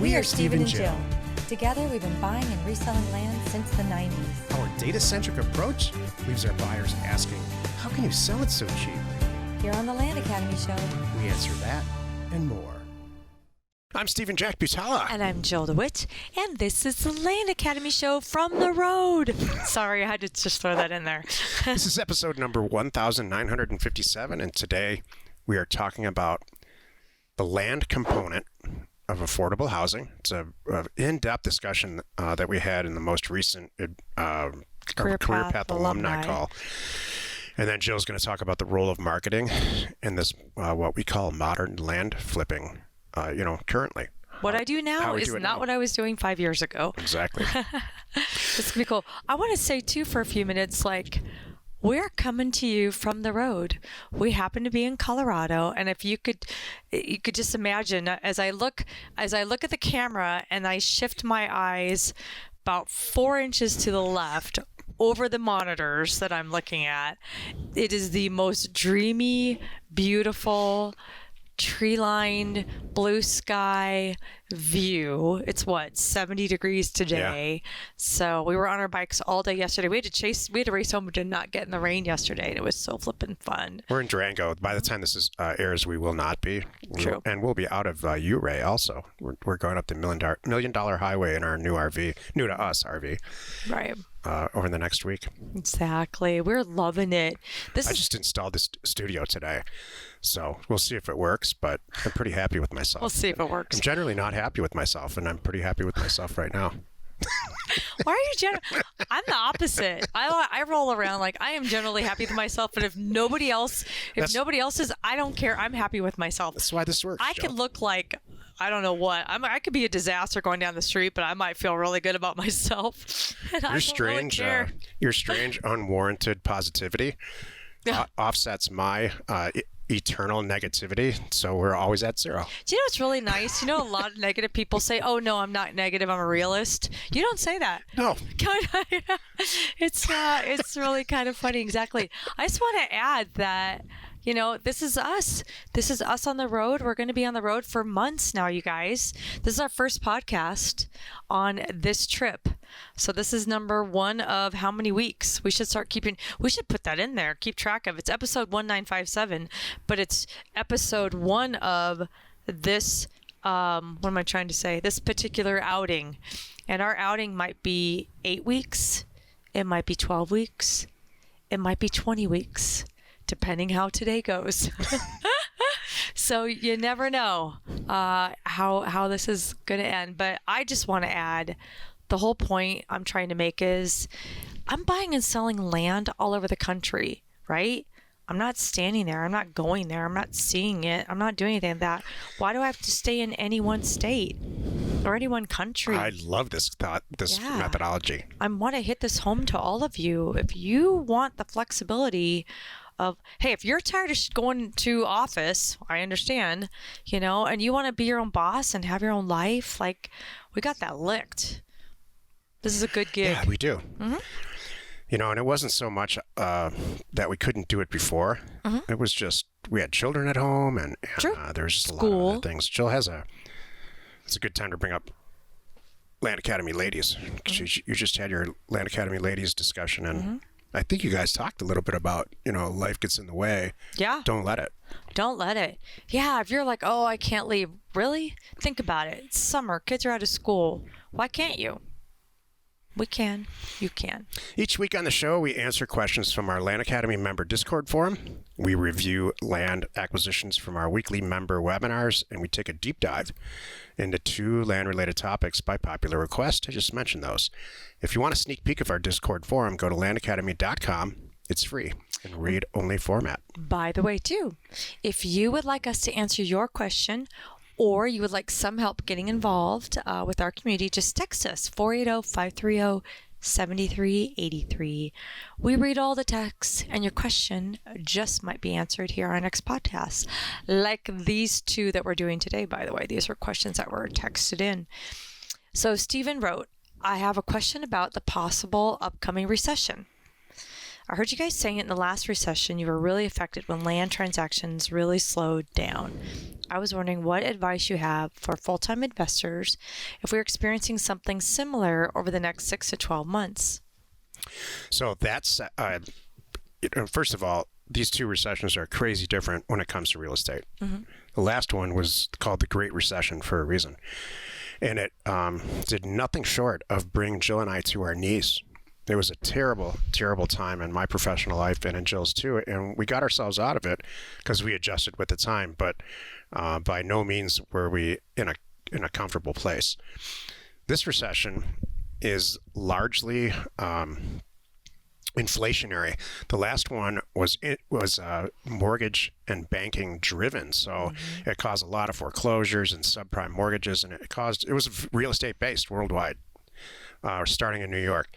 We are Steve and Jill. Together, we've been buying and reselling land since the 90s. Our data-centric approach leaves our buyers asking, how can you sell it so cheap? Here on the Land Academy Show, We answer that and more. I'm Steve and Jack Butala. And I'm Jill DeWit, and this is the Land Academy Show from the road. Sorry, I had to just throw that in there. This is episode number 1957, and today we are talking about the land component of affordable housing. It's an in-depth discussion that we had in the most recent Career Path alumni call. And then Jill's going to talk about the role of marketing in this, what we call modern land flipping, currently. What I do now is not what I was doing 5 years ago. Exactly. It's going to be cool. I want to say, too, for a few minutes, we're coming to you from the road. We happen to be in Colorado, and if you could just imagine as I look at the camera and I shift my eyes about 4 inches to the left over the monitors that I'm looking at, it is the most dreamy, beautiful, tree-lined, blue sky view. It's 70 degrees today. Yeah. So we were on our bikes all day yesterday. We had to race home. We did not get in the rain yesterday, and it was so flippin' fun. We're in Durango. By the time this airs, we will not be. True. And we'll be out of Ouray also. We're going up the $1 million highway in our new RV, new to us RV. Right. Over the next week. Exactly. We're loving it. I just installed this studio today, so we'll see if it works, but I'm pretty happy with myself. We'll see if it works. I'm generally not happy with myself, and I'm pretty happy with myself right now. Why are you I'm the opposite. I roll around like I am generally happy with myself, but if nobody else is, I don't care. I'm happy with myself. That's why this works. I could look like I don't know what. I could be a disaster going down the street, but I might feel really good about myself. Your strange, unwarranted positivity offsets my eternal negativity, so we're always at zero. Do you know what's really nice? A lot of negative people say, "Oh no, I'm not negative. I'm a realist." You don't say that. No. It's really kind of funny. Exactly. I just want to add that. This is us. This is us on the road. We're going to be on the road for months now, you guys. This is our first podcast on this trip. So this is number 1 of how many weeks? We should put that in there, keep track of. It's episode 1957, but it's episode 1 of this, what am I trying to say? This particular outing. And our outing might be 8 weeks. It might be 12 weeks. It might be 20 weeks. Depending how today goes. So you never know how this is going to end. But I just want to add, the whole point I'm trying to make is I'm buying and selling land all over the country, right? I'm not standing there. I'm not going there. I'm not seeing it. I'm not doing anything like that. Why do I have to stay in any one state or any one country? I love this methodology. I want to hit this home to all of you. If you want the flexibility of, hey, if you're tired of going to office, I understand, and you want to be your own boss and have your own life, we got that licked. This is a good gig. Yeah, we do. Mm-hmm. And it wasn't so much that we couldn't do it before. Mm-hmm. It was just we had children at home, and there was just a lot of other things. Jill it's a good time to bring up Land Academy ladies. Mm-hmm. You just had your Land Academy ladies discussion, and mm-hmm. I think you guys talked a little bit about, life gets in the way. Yeah. Don't let it. Don't let it. Yeah, if you're like, oh, I can't leave. Really? Think about it. It's summer. Kids are out of school. Why can't you? We can. You can. Each week on the show, we answer questions from our Land Academy member Discord forum. We review land acquisitions from our weekly member webinars, and we take a deep dive into 2 land-related topics by popular request. I just mentioned those. If you want a sneak peek of our Discord forum, go to landacademy.com. It's free in read-only format. By the way, too, if you would like us to answer your question or you would like some help getting involved with our community, just text us, 480-530-7383. We read all the texts, and your question just might be answered here on our next podcast. Like these 2 that we're doing today, by the way. These were questions that were texted in. So Stephen wrote, I have a question about the possible upcoming recession. I heard you guys saying it in the last recession, you were really affected when land transactions really slowed down. I was wondering what advice you have for full-time investors if we're experiencing something similar over the next 6 to 12 months. So that's, first of all, these two recessions are crazy different when it comes to real estate. The last one was called the Great Recession for a reason. And it did nothing short of bring Jill and I to our knees. It was a terrible, terrible time in my professional life and in Jill's too. And we got ourselves out of it because we adjusted with the time. But by no means were we in a comfortable place. This recession is largely inflationary. The last one was mortgage and banking driven, so it caused a lot of foreclosures and subprime mortgages, and it was real estate based worldwide, starting in New York.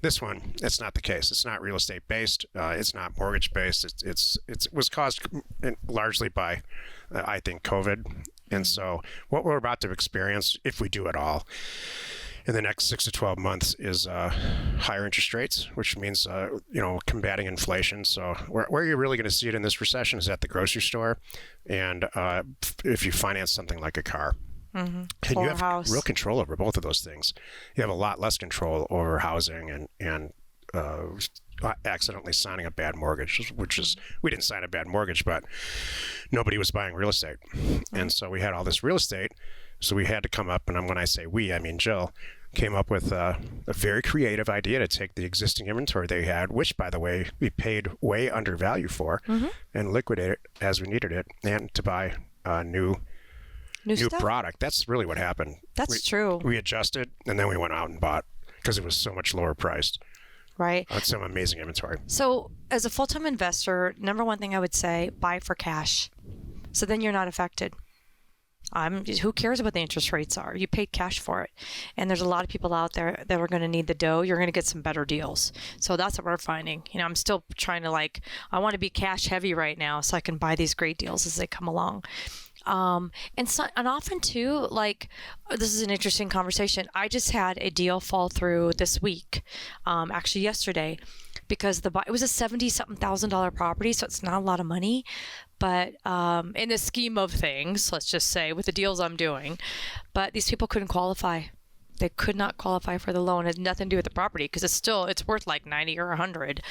This one, it's not the case. It's not real estate based. It's not mortgage based. It was caused largely by, I think, COVID. And so what we're about to experience, if we do at all, in the next 6 to 12 months is higher interest rates, which means, combating inflation. So where you're really going to see it in this recession is at the grocery store and if you finance something like a car. And Or you a have house. real control over both of those things. You have a lot less control over housing and accidentally signing a bad mortgage, which is, we didn't sign a bad mortgage, but nobody was buying real estate. And so we had all this real estate. So we had to come up, and when I say we, I mean Jill, came up with a very creative idea to take the existing inventory they had, which, by the way, we paid way under value for, and liquidate it as we needed it, and to buy new stuff? product. That's really what happened. That's true. We adjusted, and then we went out and bought because it was so much lower priced. Right. That's some amazing inventory. So as a full-time investor, number one thing I would say, buy for cash. So then you're not affected. Who cares what the interest rates are? You paid cash for it. And there's a lot of people out there that are going to need the dough. You're going to get some better deals. So that's what we're finding. I'm still trying to I want to be cash heavy right now so I can buy these great deals as they come along. And often too, this is an interesting conversation. I just had a deal fall through this week, actually yesterday, because it was a $70,000 property, so it's not a lot of money. But in the scheme of things, let's just say, with the deals I'm doing, but these people couldn't qualify. They could not qualify for the loan. It had nothing to do with the property because it's worth like 90 or 100.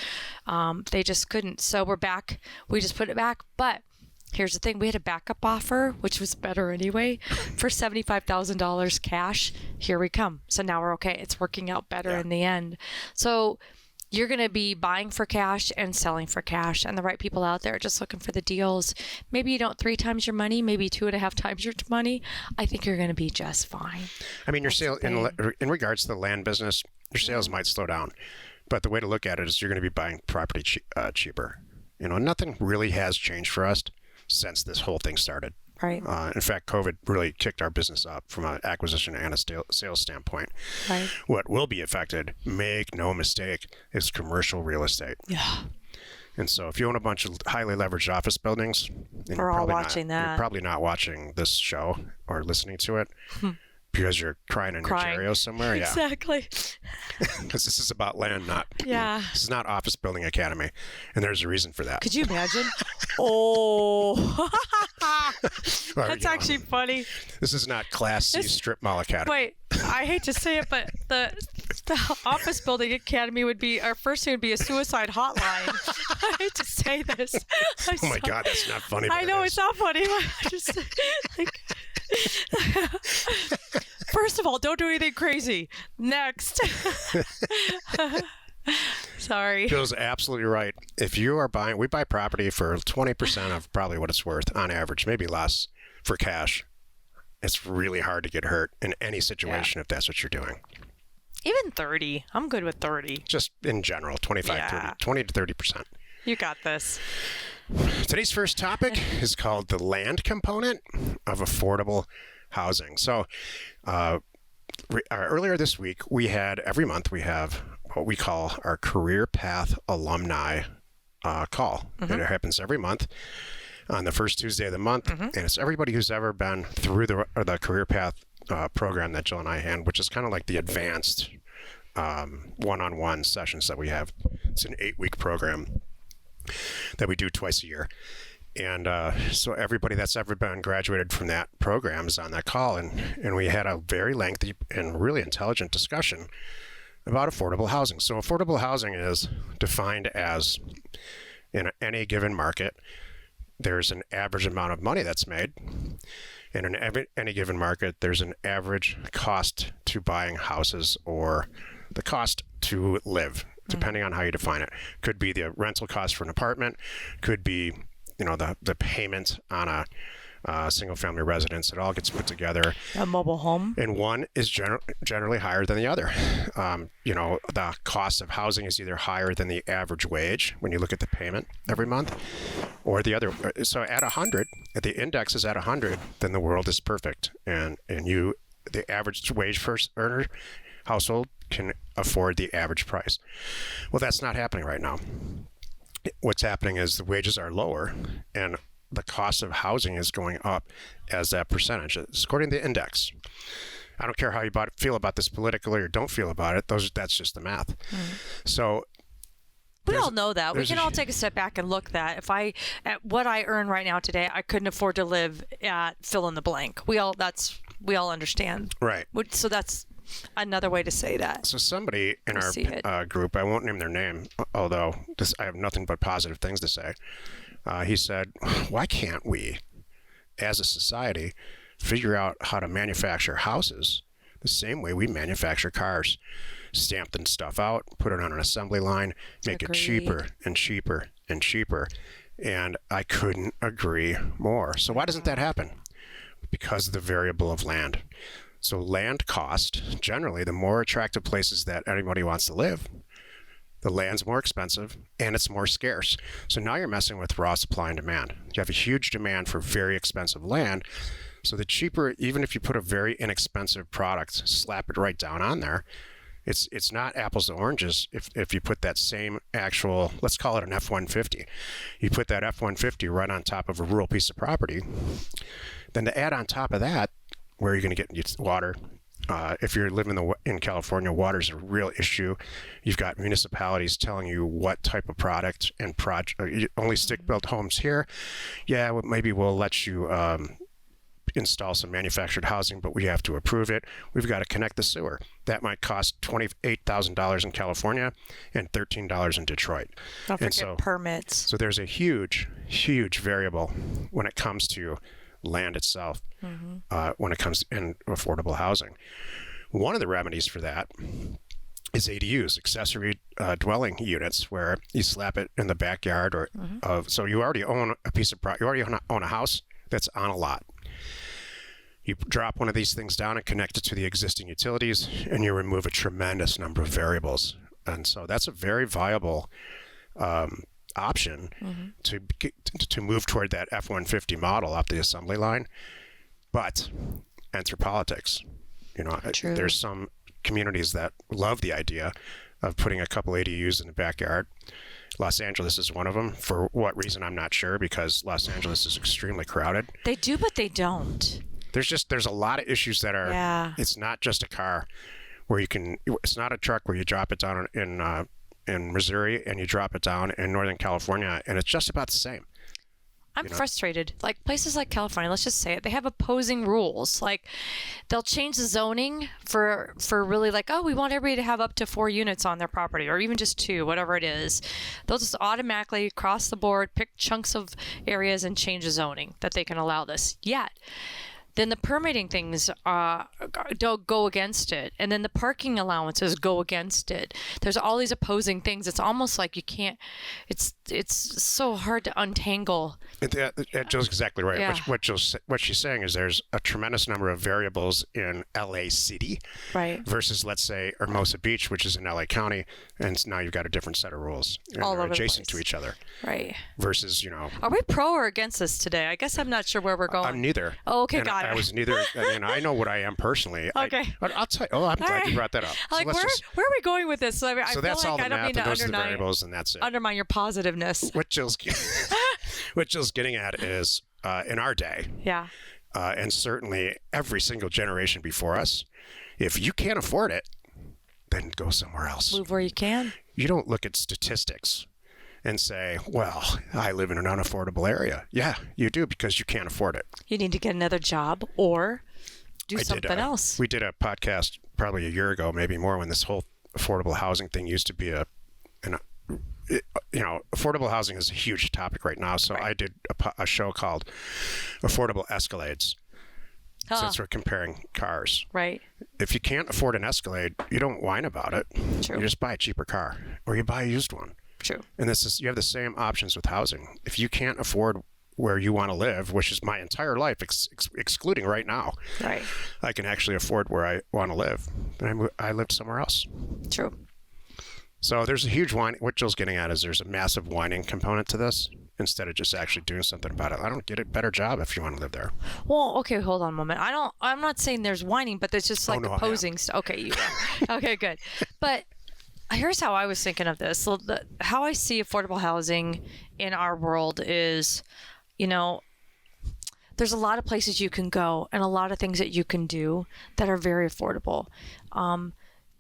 They just couldn't. So we're back. We just put it back. But here's the thing. We had a backup offer, which was better anyway, for $75,000 cash. Here we come. So now we're okay. It's working out better in the end. So you're going to be buying for cash and selling for cash, and the right people out there are just looking for the deals. Maybe you don't 3 times your money, maybe 2.5 times your money. I think you're going to be just fine. I mean, your sale in regards to the land business, your sales might slow down, but the way to look at it is you're going to be buying property cheaper. Nothing really has changed for us since this whole thing started. Right. In fact, COVID really kicked our business up from an acquisition and a sales standpoint. Right. What will be affected, make no mistake, is commercial real estate. Yeah. And so if you own a bunch of highly leveraged office buildings, then We're all watching that. You're probably not watching this show or listening to it because you're crying in your stereo somewhere. Yeah. Exactly. Because this is about land, this is not Office Building Academy. And there's a reason for that. Could you imagine? Oh, Or, that's actually funny. This is not Class C Strip Mall Academy. Wait, I hate to say it, but the Office Building Academy would be, our first thing would be a suicide hotline. I hate to say this. Oh my God, that's not funny. I know it's not funny. Just first of all, don't do anything crazy. Next. Sorry. Jill's absolutely right. If you are buying, we buy property for 20% of probably what it's worth on average, maybe less for cash. It's really hard to get hurt in any situation if that's what you're doing. Even 30. I'm good with 30. Just in general, 25, 30, 20 to 30%. You got this. Today's first topic is called the land component of affordable housing. So earlier this week, every month we have what we call our Career Path Alumni call. And it happens every month on the first Tuesday of the month. And it's everybody who's ever been through the Career Path program that Jill and I hand, which is kind of like the advanced one-on-one sessions that we have. It's an 8-week program that we do twice a year. And so everybody that's ever been graduated from that program is on that call. And we had a very lengthy and really intelligent discussion about affordable housing. So affordable housing is defined as, in any given market, there's an average amount of money that's made. And in any given market, there's an average cost to buying houses, or the cost to live, depending on how you define it. Could be the rental cost for an apartment, could be the payment on a single family residence. It all gets put together. A mobile home. And one is generally higher than the other. The cost of housing is either higher than the average wage when you look at the payment every month, or the other. So at 100, if the index is at 100, then the world is perfect. And the average wage first earner household can afford the average price. Well, that's not happening right now. What's happening is the wages are lower, and the cost of housing is going up as that percentage. It's according to the index. I don't care how you feel about this politically or don't feel about it. That's just the math. So we all know that. We can all take a step back and look at what I earn right now today, I couldn't afford to live at fill in the blank. We all understand. Right. So that's another way to say that. So somebody in our group, I won't name their name, although I have nothing but positive things to say. He said, why can't we, as a society, figure out how to manufacture houses the same way we manufacture cars? Stamp the stuff out, put it on an assembly line, make it cheaper and cheaper and cheaper. And I couldn't agree more. So why doesn't that happen? Because of the variable of land. So land cost, generally, the more attractive places that anybody wants to live, the land's more expensive and it's more scarce. So now you're messing with raw supply and demand. You have a huge demand for very expensive land. So the cheaper, even if you put a very inexpensive product, slap it right down on there, it's not apples to oranges if you put that same actual, let's call it an F-150. You put that F-150 right on top of a rural piece of property. Then to add on top of that, where you're going to get water. If you're living in California, water is a real issue. You've got municipalities telling you what type of product and only stick-built homes here. Yeah, well, maybe we'll let you install some manufactured housing, but we have to approve it. We've got to connect the sewer. That might cost $28,000 in California and $13 in Detroit. Don't forget permits. So there's a huge, huge variable when it comes to land itself, when it comes in affordable housing. One of the remedies for that is ADUs, accessory dwelling units, where you slap it in the backyard so you already own a piece of property, you already own a house that's on a lot. You drop one of these things down and connect it to the existing utilities, and you remove a tremendous number of variables. And so that's a very viable option to move toward that F-150 model off the assembly line. But enter politics. There's some communities that love the idea of putting a couple ADUs in the backyard. Los Angeles is one of them. For what reason, I'm not sure, because Los Angeles is extremely crowded. They do, but they don't. There's a lot of issues that are, it's not just a car where it's not a truck where you drop it down in Missouri and you drop it down in Northern California, and it's just about the same. I'm frustrated. Like places like California, let's just say it, they have opposing rules. Like they'll change the zoning for really like, oh, we want everybody to have up to 4 units on their property, or even just 2, whatever it is. They'll just automatically across the board pick chunks of areas and change the zoning that they can allow this. Yet then the permitting things don't go against it, and then the parking allowances go against it. There's all these opposing things. It's almost like you can't. It's so hard to untangle. Jill's exactly right. Yeah. What she's saying is there's a tremendous number of variables in LA City, right, versus let's say Hermosa Beach, which is in LA County, and now you've got a different set of rules, and all they're over adjacent to each other. Right. Versus Are we pro or against this today? I guess I'm not sure where we're going. I'm neither. Oh, okay, got it. I was neither. I know what I am personally. Okay. But I'll tell you. Oh, I'm glad you brought that up. Like, where are we going with this? So, I feel that's like all the I don't math, mean to and those are the variables, and that's it. Undermine your positiveness. What Jill's getting at is in our day, and certainly every single generation before us, if you can't afford it, then go somewhere else. Move where you can. You don't look at statistics and say, well, I live in an unaffordable area. Yeah, you do, because you can't afford it. You need to get another job or do something else. We did a podcast probably a year ago, maybe more, when this whole affordable housing thing used to be affordable housing is a huge topic right now. So I did a show called Affordable Escalades. Since we're comparing cars. Right. If you can't afford an Escalade, you don't whine about it. True. You just buy a cheaper car, or you buy a used one. True. And you have the same options with housing. If you can't afford where you want to live, which is my entire life, excluding right now, right, I can actually afford where I want to live. And I lived somewhere else. True. So there's a huge whine. What Jill's getting at is there's a massive whining component to this, instead of just actually doing something about it. I don't get a better job if you want to live there. Well, okay, hold on a moment. I'm not saying there's whining, but there's just like opposing stuff. Okay, you are. Okay, good. But here's how I was thinking of this. So how I see affordable housing in our world is, there's a lot of places you can go and a lot of things that you can do that are very affordable.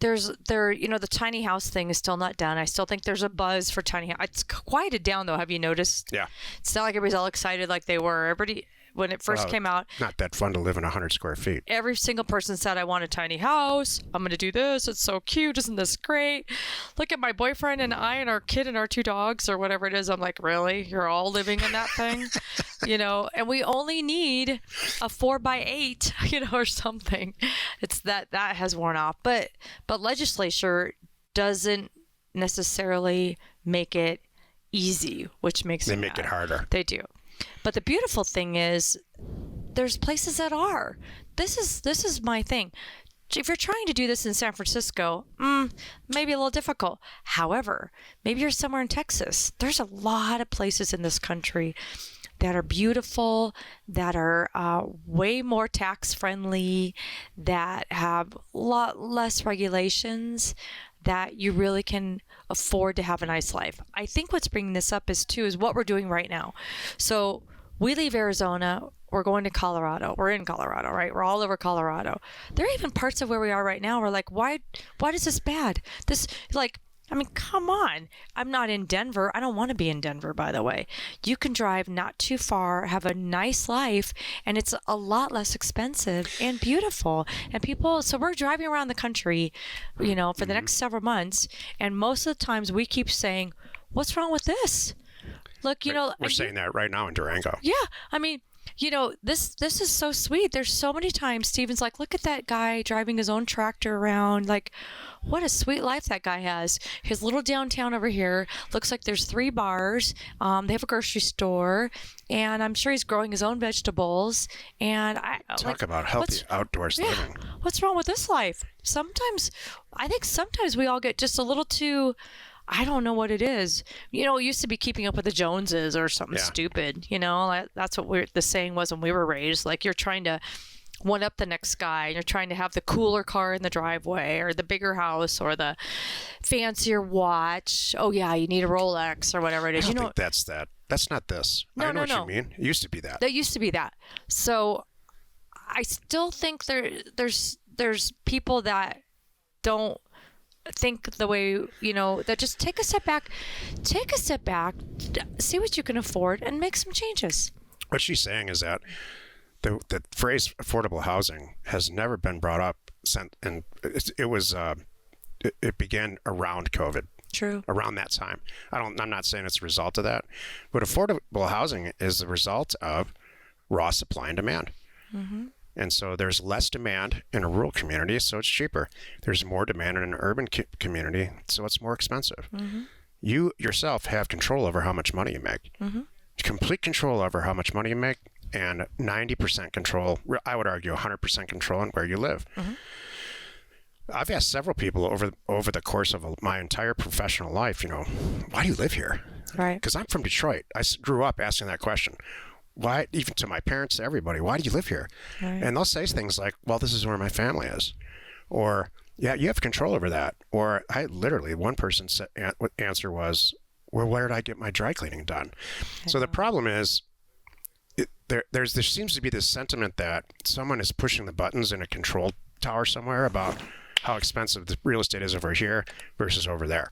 The tiny house thing is still not done. I still think there's a buzz for tiny house. It's quieted down though. Have you noticed? Yeah. It's not like everybody's all excited like they were. Everybody, when it first came out. Not that fun to live in 100 square feet. Every single person said, I want a tiny house. I'm going to do this. It's so cute. Isn't this great? Look at my boyfriend and I and our kid and our 2 dogs or whatever it is. I'm like, really? You're all living in that thing? And we only need a 4x8, or something. It's that has worn off. But legislature doesn't necessarily make it easy, which makes They make it harder. They do. But the beautiful thing is there's places that are. This is my thing. If you're trying to do this in San Francisco, maybe a little difficult. However, maybe you're somewhere in Texas. There's a lot of places in this country that are beautiful, that are way more tax friendly, that have a lot less regulations, that you really can afford to have a nice life. I think what's bringing this up is what we're doing right now. So we leave Arizona, we're going to Colorado. We're in Colorado, right? We're all over Colorado. There are even parts of where we are right now. We're like, why is this bad? Come on. I'm not in Denver. I don't want to be in Denver, by the way. You can drive not too far, have a nice life, and it's a lot less expensive and beautiful. And so we're driving around the country, for the next several months, and most of the times we keep saying, what's wrong with this? Look, we're saying that right now in Durango. Yeah. This is so sweet. There's so many times Steven's like, look at that guy driving his own tractor around. Like, what a sweet life that guy has. His little downtown over here looks like there's 3 bars. They have a grocery store, and I'm sure he's growing his own vegetables. And Talk about healthy outdoors living. What's wrong with this life? I think sometimes we all get just a little too. I don't know what it is. It used to be keeping up with the Joneses or something stupid. That's what the saying was when we were raised. Like, you're trying to one up the next guy, and you're trying to have the cooler car in the driveway, or the bigger house, or the fancier watch. Oh yeah, you need a Rolex or whatever it is. I don't think that's that. That's not this. I know what you mean. It used to be that. That used to be that. So I still think there's people that don't think the way, that just take a step back, see what you can afford, and make some changes. What she's saying is that the phrase affordable housing has never been brought up since, and it began around COVID. True. Around that time. I'm not saying it's a result of that, but affordable housing is the result of raw supply and demand. Mm-hmm. And so there's less demand in a rural community, so it's cheaper. There's more demand in an urban community, so it's more expensive. Mm-hmm. You yourself have control over how much money you make. Mm-hmm. Complete control over how much money you make, and 90% control, I would argue 100% control on where you live. Mm-hmm. I've asked several people over the course of my entire professional life, why do you live here? Right. Because I'm from Detroit. I grew up asking that question. Why, even to my parents, to everybody, why do you live here? Right. And they'll say things like, well, this is where my family is. Or, yeah, you have control over that. Or one person's answer was, well, where did I get my dry cleaning done? So the problem is, there seems to be this sentiment that someone is pushing the buttons in a control tower somewhere about how expensive the real estate is over here versus over there.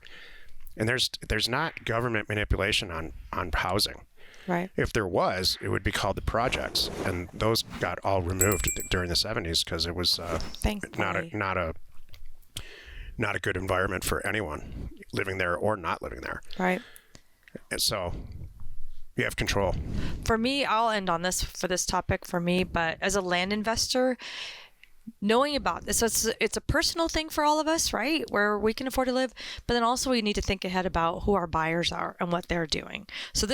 And there's not government manipulation on housing. Right. If there was, it would be called the projects, and those got all removed during the 70s because it was Thankfully. not a good environment for anyone living there or not living there. Right. And so you have control. For me, I'll end on this for this topic for me, but as a land investor, knowing about this, so it's a personal thing for all of us, right? Where we can afford to live, but then also we need to think ahead about who our buyers are and what they're doing. So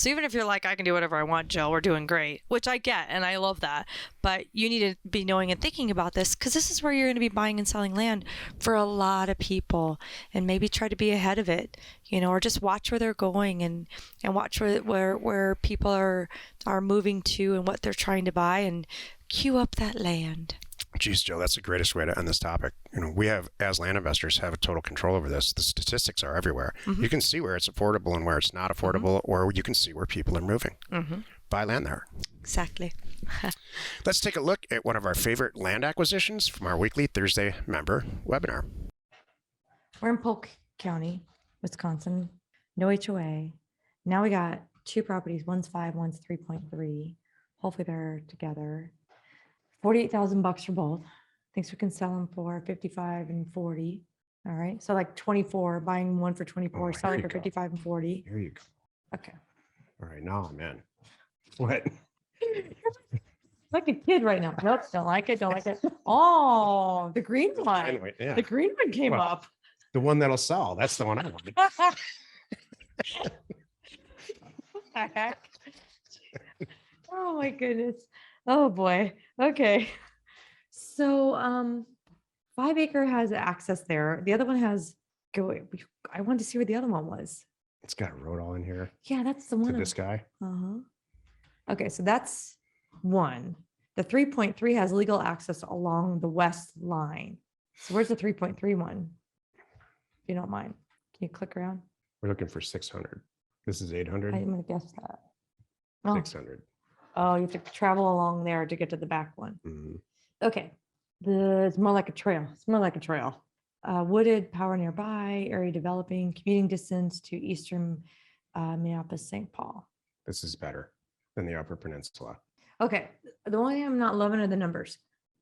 even if you're like, I can do whatever I want, Jill, we're doing great, which I get, and I love that. But you need to be knowing and thinking about this, because this is where you're going to be buying and selling land for a lot of people, and maybe try to be ahead of it, or just watch where they're going and watch where people are moving to and what they're trying to buy, and queue up that land. Geez, Joe, that's the greatest way to end this topic. We have, as land investors, have a total control over this. The statistics are everywhere. Mm-hmm. You can see where it's affordable and where it's not affordable, or you can see where people are moving. Mm-hmm. Buy land there. Exactly. Let's take a look at one of our favorite land acquisitions from our weekly Thursday member webinar. We're in Polk County, Wisconsin. No HOA. Now we got 2 properties. One's 5, one's 3.3. Hopefully they're together. $48,000 for both. Thinks we can sell them for 55 and 40. All right. So like 24, buying one for 24, Oh, selling here for you go. 55 and 40. Here you go. Okay. All right, now I'm in. What? Like a kid right now. Nope. Don't like it. Don't like it. Oh, the green one. Anyway, yeah. The green one came Well, up. The one that'll sell. That's the one I wanted. What the heck? Oh my goodness. Oh boy. Okay. So 5 acre has access there. The other one has I wanted to see where the other one was. It's got a road all in here Yeah, that's the to one. this guy. Uh-huh. Okay, so that's one. The 3.3 has legal access along the west line. So where's the 3.3 one? If you don't mind. Can you click around? We're looking for 600. This is 800, I'm gonna guess that. Oh, 600. oh, you have to travel along there to get to the back one. Mhm. Okay. It's more like a trail. It's more like a trail. Wooded, power nearby, area developing, commuting distance to eastern Minneapolis, St. Paul. This is better than the Upper Peninsula. Okay. The only thing I'm not loving are the numbers.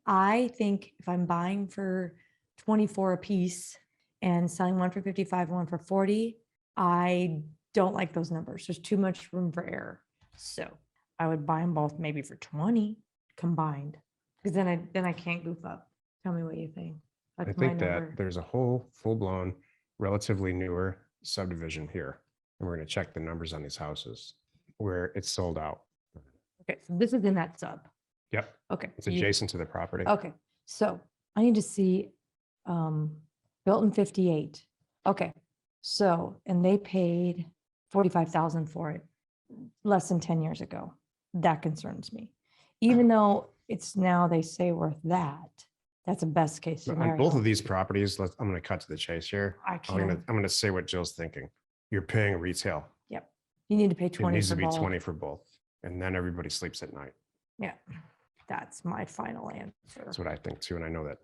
I think if I'm buying for 24 a piece and selling one for 55, one for 40, I don't like those numbers. There's too much room for error. So I would buy them both maybe for 20 combined, because then I can't goof up. Tell me what you think. I That's think my that number. there's a whole full-blown, relatively newer subdivision here. And we're going to check the numbers on these houses where it's sold out. Okay, so this is in that sub. Yep. Okay. It's so adjacent to the property. Okay, so I need to see, built in 58. Okay, so, and they paid 45,000 for it less than 10 years ago. That concerns me. Even though it's now, they say worth that, that's a best case But scenario. on both of these properties, I'm going to cut to the chase here. I I'm going can't, to say what Jill's thinking. You're paying retail. you need to pay It 20 needs for to be both. 20 for both. And then everybody sleeps at night. Yeah, that's my final answer. That's what I think too. And I know that.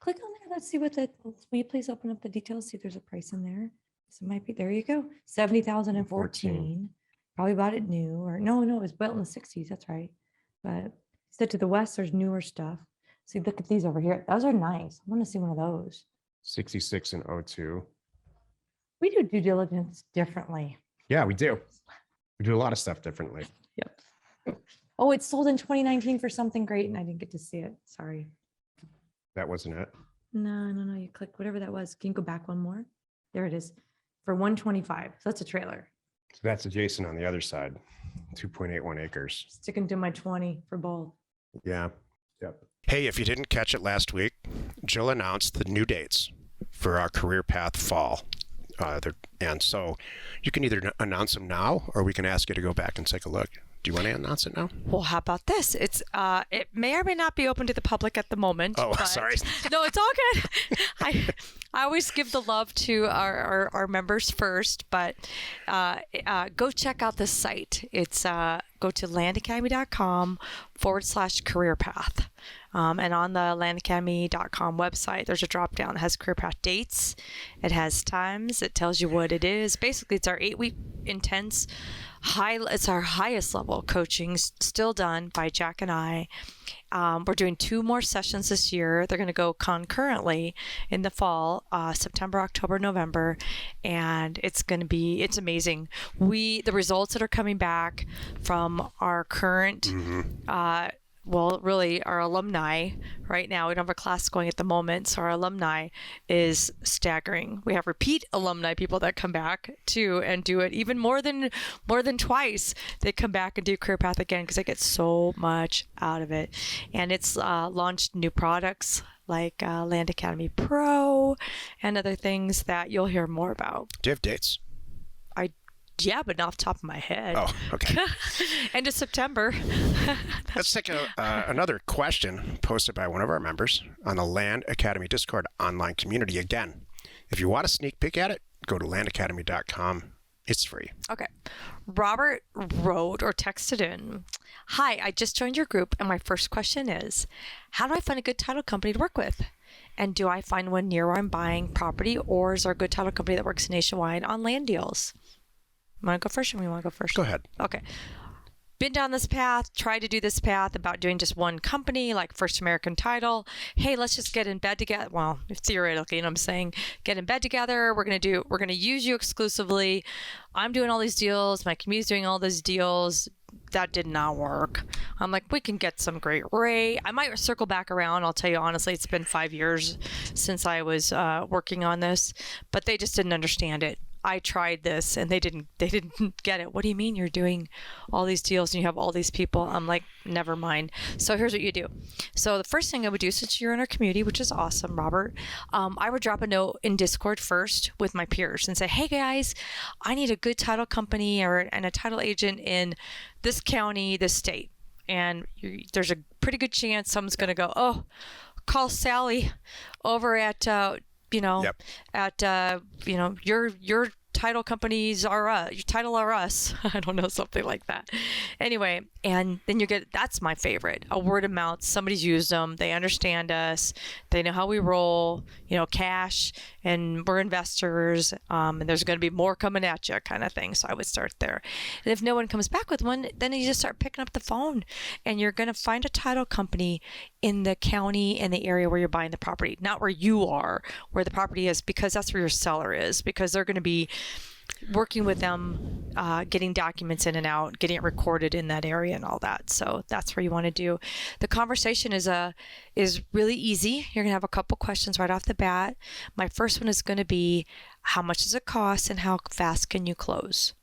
Click on there. Let's see what will you please open up the details? See if there's a price in there. So it might be, there you go. 70,014. Probably bought it new, or no, it was built in the 60s. That's right. But said to the west, there's newer stuff. See, look at these over here. Those are nice. I want to see one of those. 66 and 02. We do due diligence differently. Yeah, we do. We do a lot of stuff differently. Yep. Oh, it's sold in 2019 for something great, and I didn't get to see it. Sorry. That wasn't it. No. You click whatever that was. Can you go back one more? There it is. For 125. So that's a trailer. So that's adjacent on the other side. 2.81 acres. Sticking to my 20 for both. Yeah. Yep. Hey, if you didn't catch it last week, Jill announced the new dates for our Career Path Fall. And so you can either announce them now, or we can ask you to go back and take a look. Do you want to announce it now? Well, how about this? It may or may not be open to the public at the moment. Oh, but sorry. No, it's all good. I always give the love to our members first, but go check out the site. It's go to landacademy.com/career path. And on the landacademy.com website, there's a drop down that has career path dates. It has times. It tells you what it is. Basically, it's our 8-week intense it's our highest level coaching, still done by Jack and I. We're doing 2 more sessions this year. They're going to go concurrently in the fall, September, October, November, and it's amazing. The results that are coming back from our current, really our alumni right now, we don't have a class going at the moment, so our alumni is staggering. We have repeat alumni people that come back too and do it even more than twice. They come back and do career path again because they get so much out of it. And it's launched new products like Land Academy Pro and other things that you'll hear more about. Do you have dates? Yeah, but not off the top of my head. Oh, okay. End of September. Let's take another question posted by one of our members on the Land Academy Discord online community. Again, if you want a sneak peek at it, go to landacademy.com. It's free. Okay. Robert wrote or texted in, "Hi, I just joined your group, and my first question is, how do I find a good title company to work with? And do I find one near where I'm buying property, or is there a good title company that works nationwide on land deals?" Want to go first, or we want to go first? Go ahead. Okay. Been down this path, tried to do this path about doing just one company, like First American Title. Hey, let's just get in bed together. Well, theoretically, you know what I'm saying? Get in bed together. We're going to use you exclusively. I'm doing all these deals. My community's doing all these deals. That did not work. I'm like, we can get some great rate. I might circle back around. I'll tell you honestly, it's been 5 years since I was working on this, but they just didn't understand it. I tried this and they didn't get it. What do you mean you're doing all these deals and you have all these people? I'm like, never mind. So here's what you do. So the first thing I would do, since you're in our community, which is awesome, Robert, I would drop a note in Discord first with my peers and say, hey guys, I need a good title company and a title agent in this county, this state. And there's a pretty good chance someone's going to go, oh, call Sally over at your title companies are your title are us. I don't know, something like that. Anyway, and then that's my favorite, a word of mouth. Somebody's used them. They understand us. They know how we roll, cash, and we're investors. And there's going to be more coming at you kind of thing. So I would start there. And if no one comes back with one, then you just start picking up the phone and you're going to find a title company in the county and the area where you're buying the property, not where you are, where the property is, because that's where your seller is, because they're going to be working with them, getting documents in and out, getting it recorded in that area and all that. So that's where you want to do. The conversation is really easy. You're going to have a couple questions right off the bat. My first one is going to be, how much does it cost and how fast can you close?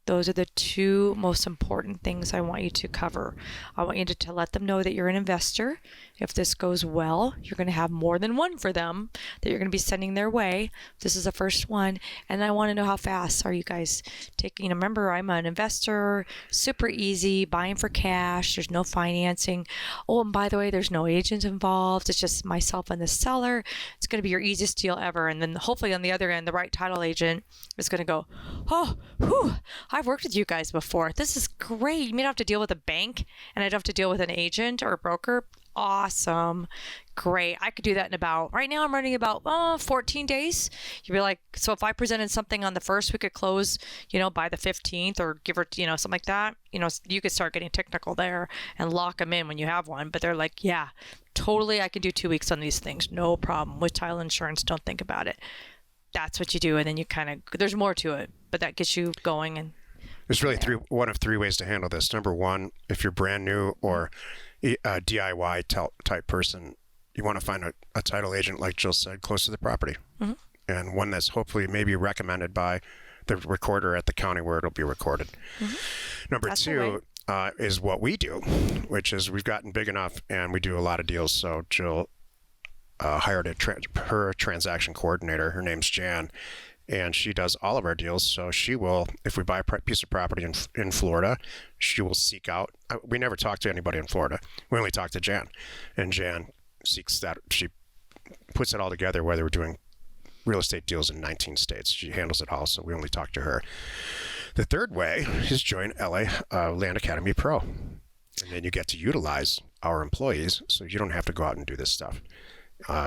Those are the 2 most important things I want you to cover. I want you to let them know that you're an investor. If this goes well, you're going to have more than one for them that you're going to be sending their way. This is the first one. And I want to know how fast are you guys taking. Remember, I'm an investor, super easy, buying for cash. There's no financing. Oh, and by the way, there's no agent involved. It's just myself and the seller. It's going to be your easiest deal ever. And then hopefully on the other end, the right title agent is going to go, oh, whew, I've worked with you guys before. This is great. You may not have to deal with a bank and I don't have to deal with an agent or a broker. Awesome. Great. I could do that right now I'm running about 14 days. You'd be like, so if I presented something on the 1st, we could close, by the 15th or give her, something like that. You could start getting technical there and lock them in when you have one. But they're like, yeah, totally. I can do 2 weeks on these things. No problem. With title insurance, don't think about it. That's what you do. And then there's more to it, but that gets you going. And there's really one of 3 ways to handle this. Number one, if you're brand new or a DIY type person, you want to find a title agent, like Jill said, close to the property. Mm-hmm. And one that's hopefully maybe recommended by the recorder at the county where it'll be recorded. Mm-hmm. Number 2 is what we do, which is we've gotten big enough and we do a lot of deals. So Jill hired her transaction coordinator. Her name's Jan. And she does all of our deals. So she will, if we buy a piece of property in Florida, she will seek out. We never talk to anybody in Florida. We only talk to Jan. And Jan seeks that. She puts it all together, whether we're doing real estate deals in 19 states. She handles it all, so we only talk to her. The third way is join LA Land Academy Pro. And then you get to utilize our employees, so you don't have to go out and do this stuff.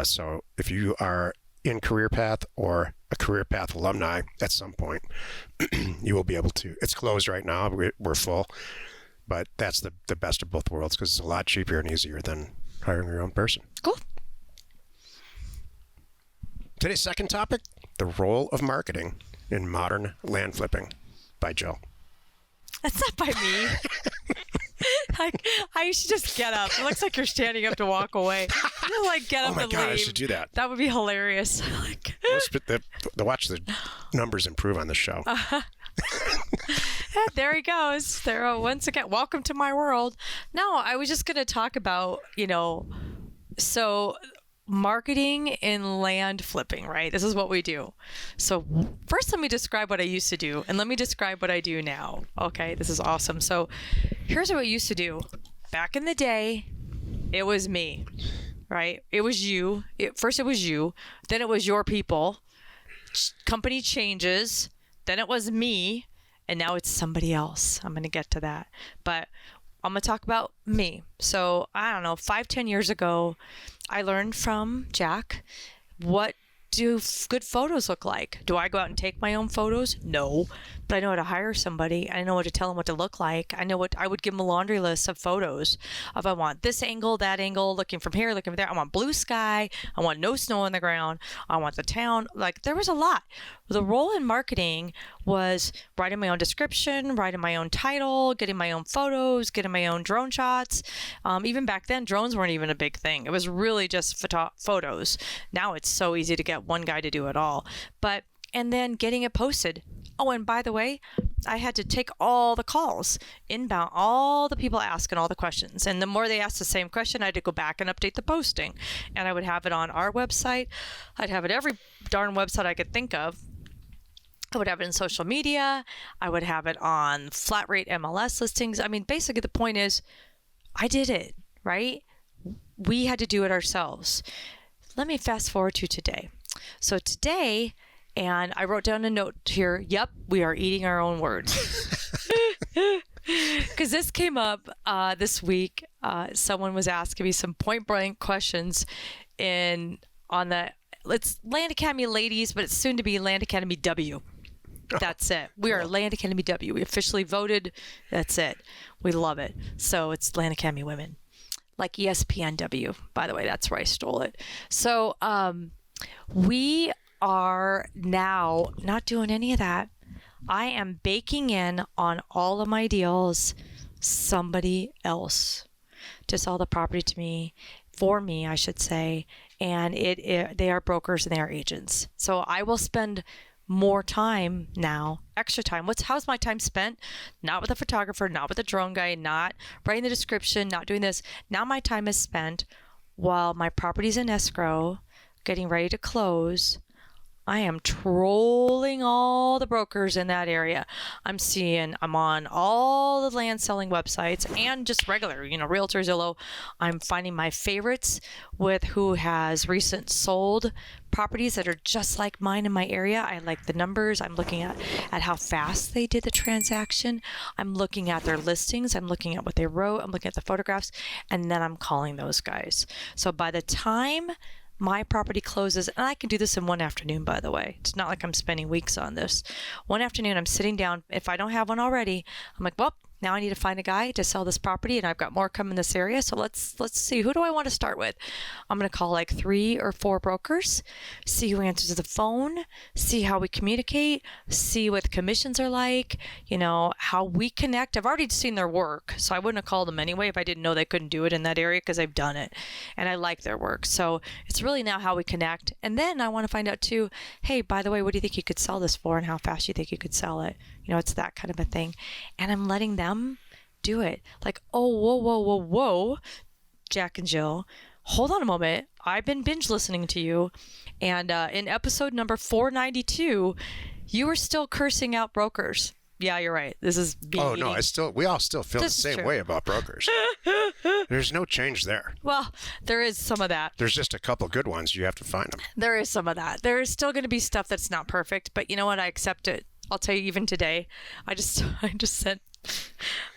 So if you are in Career Path or a Career Path alumni at some point, you will be able to. It's closed right now. We're full. But that's the best of both worlds because it's a lot cheaper and easier than hiring your own person. Cool. Today's second topic, the role of marketing in modern land flipping by Jill. That's not by me. I should just get up. It looks like you're standing up to walk away. You know, like get up and God, leave. I should do that. That would be hilarious. Watch the numbers improve on the show. There he goes. There, once again, welcome to my world. No, I was just going to talk about, so marketing in land flipping, right? This is what we do. So first, let me describe what I used to do, and let me describe what I do now. Okay, this is awesome. So here's what I used to do. Back in the day, it was me, right? It was you. First, it was you. Then it was your people. Company changes. Then it was me. And now it's somebody else. I'm going to get to that. But I'm going to talk about me. So, I don't know, 5-10 years ago, I learned from Jack, what do good photos look like? Do I go out and take my own photos? No. But I know how to hire somebody. I know what to tell them what to look like. I know what I would give them a laundry list of photos. If I want this angle, that angle, looking from here, looking from there. I want blue sky. I want no snow on the ground. I want the town. Like, there was a lot. The role in marketing was writing my own description, writing my own title, getting my own photos, getting my own drone shots. Even back then, drones weren't even a big thing. It was really just photos. Now it's so easy to get one guy to do it all. And then getting it posted. Oh, and by the way, I had to take all the calls, inbound, all the people asking all the questions. And the more they asked the same question, I had to go back and update the posting. And I would have it on our website. I'd have it every darn website I could think of. I would have it in social media. I would have it on flat rate MLS listings. I mean, basically the point is, I did it, right? We had to do it ourselves. Let me fast forward to today. So today, and I wrote down a note here. Yep, we are eating our own words. Because this came up this week. Someone was asking me some point blank questions it's Land Academy Ladies, but it's soon to be Land Academy W. That's it. We are Land Academy W. We officially voted. That's it. We love it. So it's Land Academy Women. Like ESPN W, by the way. That's where I stole it. So we are now not doing any of that. I am baking in on all of my deals somebody else to sell the property to me, for me, I should say. And they are brokers and they are agents. So I will spend more time now, extra time. How's my time spent? Not with a photographer, not with a drone guy, not writing the description, not doing this. Now my time is spent while my property's in escrow, getting ready to close. I am trolling all the brokers in that area. I'm on all the land selling websites and just regular, Realtor, Zillow. I'm finding my favorites with who has recent sold properties that are just like mine in my area. I like the numbers. I'm looking at how fast they did the transaction. I'm looking at their listings. I'm looking at what they wrote. I'm looking at the photographs, and then I'm calling those guys. So by the time my property closes, and I can do this in one afternoon, by the way. It's not like I'm spending weeks on this. One afternoon, I'm sitting down. If I don't have one already, I'm like, well, now I need to find a guy to sell this property, and I've got more coming in this area. So let's see, who do I want to start with? I'm going to call like 3 or 4 brokers, see who answers the phone, see how we communicate, see what the commissions are like, how we connect. I've already seen their work, so I wouldn't have called them anyway if I didn't know they couldn't do it in that area, because I've done it and I like their work. So it's really now how we connect. And then I want to find out too, hey, by the way, what do you think you could sell this for, and how fast you think you could sell it? It's that kind of a thing. And I'm letting them do it. Like, oh, whoa, Jack and Jill, hold on a moment. I've been binge listening to you. And in episode number 492, you were still cursing out brokers. Yeah, you're right. This is me. Oh, no, we all still feel the same way about brokers. There's no change there. Well, there is some of that. There's just a couple good ones. You have to find them. There is some of that. There is still going to be stuff that's not perfect, but you know what? I accept it. I'll tell you, even today, I just sent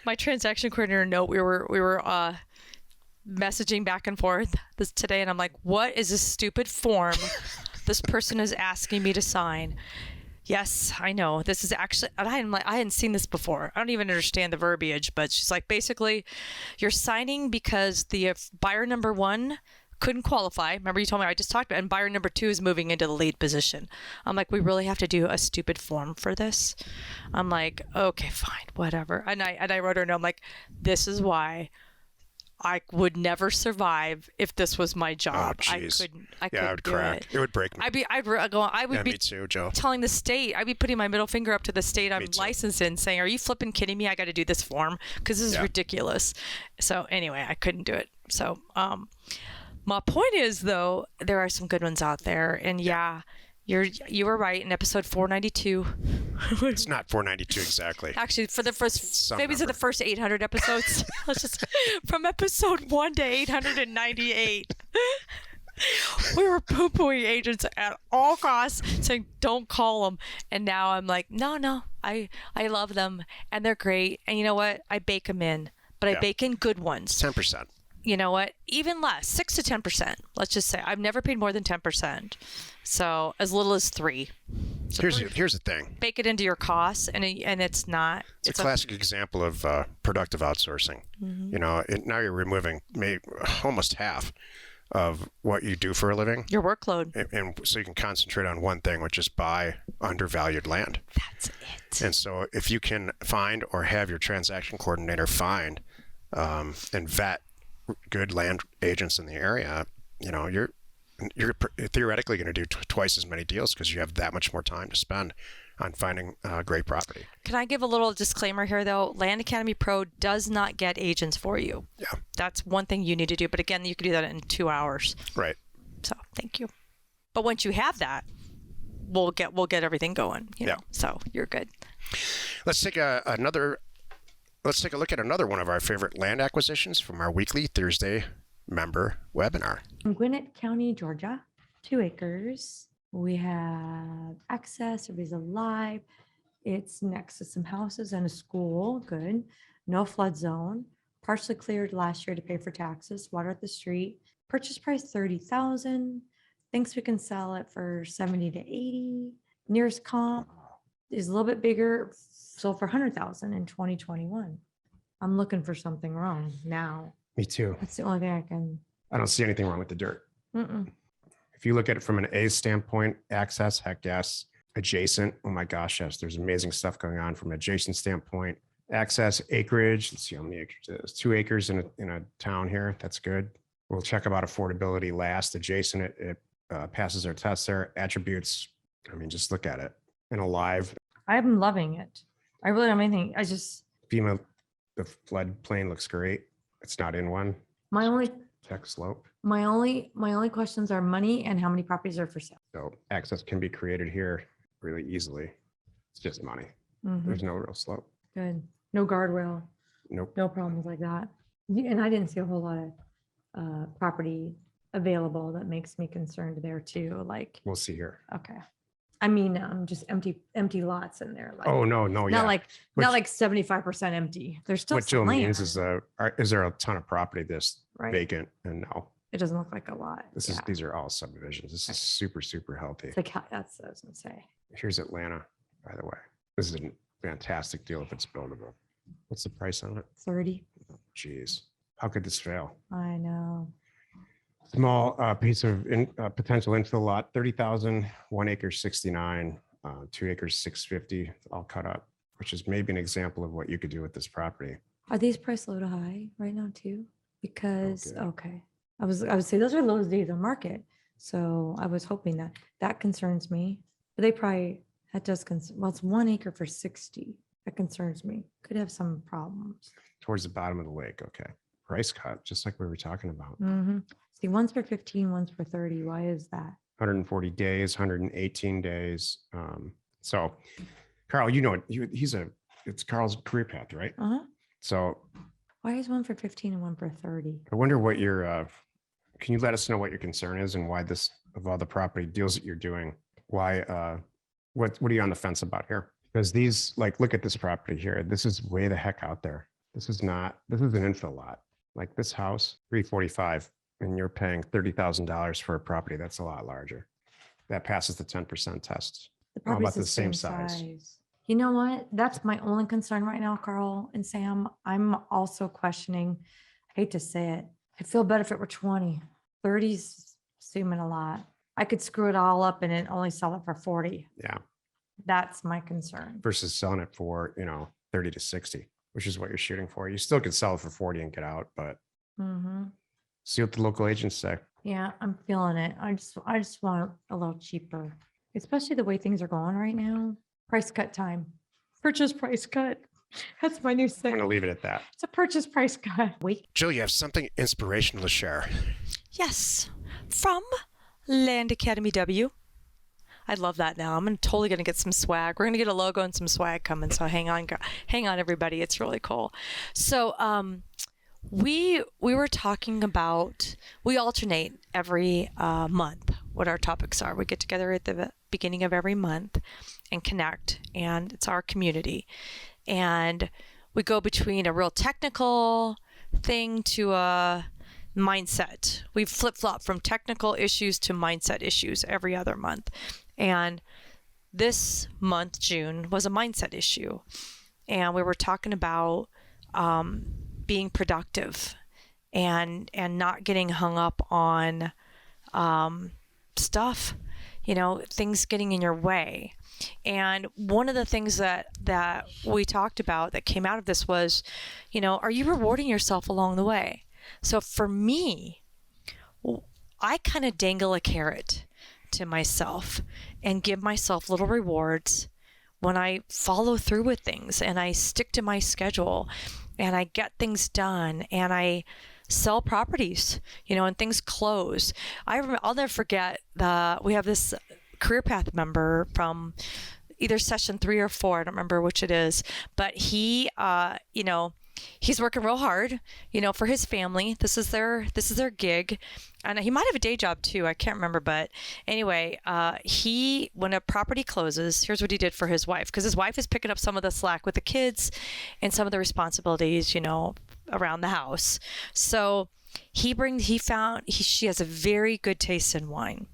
my transaction coordinator a note. We were messaging back and forth this today, and I'm like, what is this stupid form this person is asking me to sign? Yes, I know. This is actually, I'm like, I hadn't seen this before. I don't even understand the verbiage, but she's like, basically, you're signing because the buyer number 1 couldn't qualify. Remember you told me I just talked about it, and buyer number 2 is moving into the lead position. I'm like, we really have to do a stupid form for this? I'm like, okay, fine, whatever. And I wrote her a note. I'm like, this is why I would never survive if this was my job. Oh, jeez. I Yeah, I would crack. It would break me. I would be me too, Joe. telling the state, I'd be putting my middle finger up to the state I'm Me too. licensed in, saying, are you flipping kidding me? I got to do this form because this is ridiculous. So anyway, I couldn't do it. So my point is, though, there are some good ones out there, and you were right in episode 492. It's not 492 exactly. Actually, for the first, Some maybe it's number. the first 800 episodes. Let's just from episode 1 to 898. We were poo-pooing agents at all costs, saying don't call them. And now I'm like, no, I love them and they're great. And you know what? I bake them in, but I bake in good ones. 10%. You know what? Even less, 6 to 10%. Let's just say I've never paid more than 10%. So as little as 3. So Here's the thing. bake it into your costs, and it's not. It's a classic example of productive outsourcing. Mm-hmm. You know, now you're removing almost half of what you do for a living, Your workload. and so you can concentrate on one thing, which is buy undervalued land. That's it. And so if you can find or have your transaction coordinator find and vet good land agents in the area, you know, you're theoretically going to do twice as many deals because you have that much more time to spend on finding great property. Can I give a little disclaimer here, though? Land Academy Pro does not get agents for you. Yeah. That's one thing you need to do. But again, you can do that in 2 hours. Right. So thank you. But once you have that, we'll get everything going. You know? So you're good. Let's take a look at another one of our favorite land acquisitions from our weekly Thursday member webinar. In Gwinnett County, Georgia, 2 acres. We have access, everybody's alive. It's next to some houses and a school, good. No flood zone, partially cleared last year to pay for taxes, water at the street. Purchase price $30,000. Thinks we can sell it for 70 to 80. Nearest comp is a little bit bigger, sold for 100,000 in 2021. I'm looking for something wrong now. Me too. That's the only thing I don't see anything wrong with the dirt. Mm-mm. If you look at it from an A standpoint, access, heck yes. Adjacent, oh my gosh, yes. There's amazing stuff going on from an adjacent standpoint. Access, acreage. Let's see how many acres it is. 2 acres in a town here. That's good. We'll check about affordability last. Adjacent, it passes our tests there. Attributes, I mean, just look at it. And alive. I'm loving it. I really don't have anything. FEMA, the floodplain looks great. It's not in one. My only Check slope. My only questions are money and how many properties are for sale. So access can be created here really easily. It's just money. Mhm. There's no real slope. Good. No guardrail, Nope. no problems like that. And I didn't see a whole lot of property available that makes me concerned there too. Like, We'll see here. okay. I mean, just empty lots in there. Like, Oh, no, yeah. not like Which- 75% empty. There's still What Jill some land. means is there a ton of property that's Right. vacant? And no, It doesn't look like a lot. Yeah. these are all subdivisions. This is super, super healthy. It's like, that's what I was gonna say. Here's Atlanta, by the way. This is a fantastic deal if it's buildable. What's the price on it? 30. Jeez. How could this fail? I know. Small piece of potential infill lot, 30,000, 1 acre, 69, 2 acres, 650, all cut up, which is maybe an example of what you could do with this property. Are these priced low to high right now too? Because, Okay. okay, I would say those are lowest days on market. So I was hoping that concerns me. But that does concern, well, it's 1 acre for 60. That concerns me. Could have some problems. Towards the bottom of the lake, okay. Price cut, just like we were talking about. Mm-hmm. See, one's for 15, one's for 30. Why is that? 140 days, 118 days. So Carl, you know, it's Carl's career path, right? Uh-huh. So Why is one for 15 and one for 30? I wonder what can you let us know what your concern is and why this, of all the property deals that you're doing, why, what are you on the fence about here? Because these, like, look at this property here. This is way the heck out there. This is an infill lot. Like this house, 345, and you're paying $30,000 for a property that's a lot larger. That passes the 10% test. The How property's about the same size? You know what? That's my only concern right now, Carl and Sam. I'm also questioning, I hate to say it. I'd feel better if it were 20. 30's assuming a lot. I could screw it all up and then only sell it for 40. Yeah. That's my concern. Versus selling it for, 30 to 60, which is what you're shooting for. You still could sell it for 40 and get out, but see what the local agents say. Yeah, I'm feeling it. I just want a little cheaper, especially the way things are going right now. Price cut time. Purchase price cut. That's my new I'm thing. going to leave it at that. It's a purchase price cut. Wait. Jill, you have something inspirational to share. Yes, from Land Academy W. I love that now. I'm totally going to get some swag. We're going to get a logo and some swag coming. So hang on, everybody. It's really cool. So we were talking about, we alternate every month what our topics are. We get together at the beginning of every month and connect, and it's our community. And we go between a real technical thing to a mindset. We flip-flop from technical issues to mindset issues every other month. And this month, June, was a mindset issue. And we were talking about being productive and not getting hung up on stuff, things getting in your way. And one of the things that we talked about that came out of this was, are you rewarding yourself along the way? So for me, I kind of dangle a carrot to myself and give myself little rewards when I follow through with things and I stick to my schedule and I get things done and I sell properties, and things close. I'll never forget we have this career path member from either session 3 or 4. I don't remember which it is, but he, he's working real hard, for his family. This is their gig. And he might have a day job too. I can't remember. But anyway, when a property closes, here's what he did for his wife. Because his wife is picking up some of the slack with the kids and some of the responsibilities, around the house. So she has a very good taste in wine.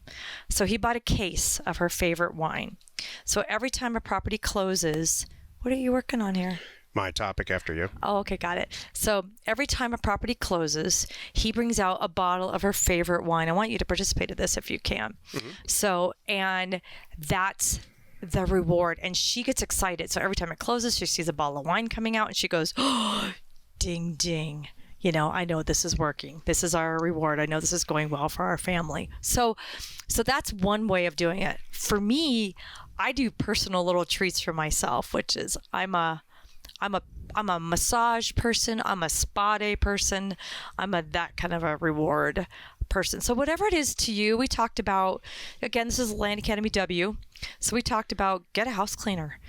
So he bought a case of her favorite wine. So every time a property closes, what are you working on here? My topic after you. Oh, okay, got it. So every time a property closes, he brings out a bottle of her favorite wine. I want you to participate in this if you can. Mm-hmm. So, and that's the reward. And she gets excited. So every time it closes, she sees a bottle of wine coming out and she goes, oh, ding, ding. I know this is working. This is our reward. I know this is going well for our family. So that's one way of doing it. For me, I do personal little treats for myself, which is I'm a massage person. I'm a spa day person. I'm that kind of a reward person. So whatever it is to you, we talked about, again, this is Land Academy W. So we talked about get a house cleaner,